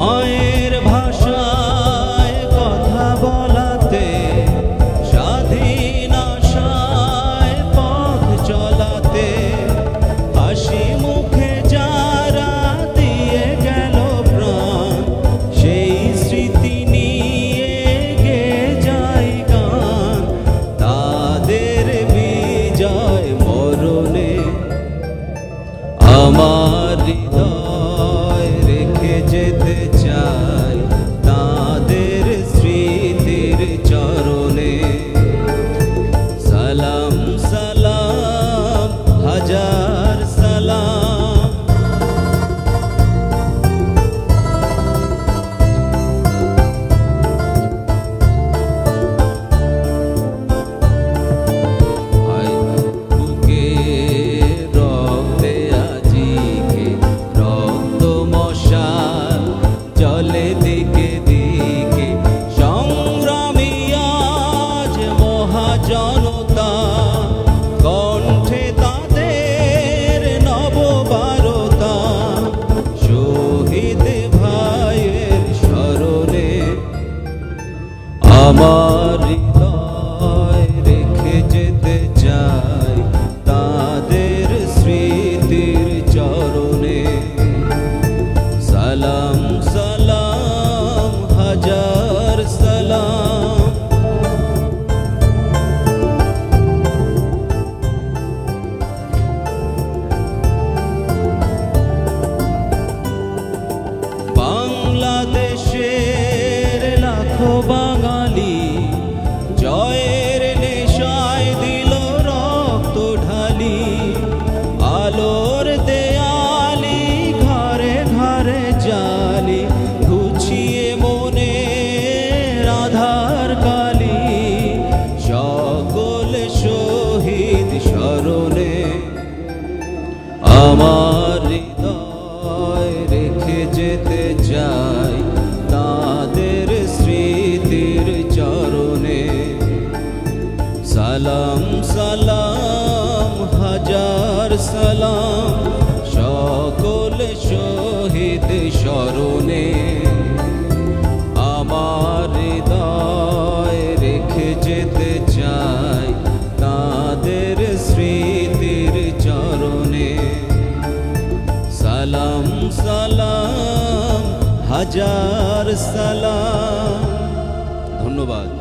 মায়ের ভাষায় কথা বলাতে, স্বাধীন আশায় পথ চলাতে, হাসি মুখে যারা দিয়ে গেল প্রাণ, সেই স্মৃতি নিয়ে গেয়ে যায় গান। তাদের বিজয় মরণে আমার হৃদয় রেখে যেতে চাই তাদের স্মৃতির চরণে। সালাম সালাম হাজার সালাম। বুকে রক্তে আজিকে রক্ত মশাল চলে দিকে দিকে, সংগ্রামী আজ মহাজনতা, কণ্ঠে তাদের নববারতা। শহীদ ভাইয়ের স্মরণে আমার হৃদয় রেখে যেতে চাই তাদের স্মৃতির চরণে। সালাম সালাম হাজার সালাম। বাংলাদেশের লাখো বাঙালি জয়ের নেশায় দিল রক্ত ঢালি, আলোর দেয়ালি ঘরে ঘরে জালি, ঘুচিয়ে মনে আধার কালি। সকল শহীদ স্মরণে আমার হৃদয় রেখে যেতে চাই তাদের স্মৃতির চরণে। সালাম সালাম হাজার সালাম। সকল শহীদ স্মরণে আমার হৃদয় রেখে যেতে চাই তাদের স্মৃতির চরণে। সালাম সালাম হাজার সালাম। ধন্যবাদ।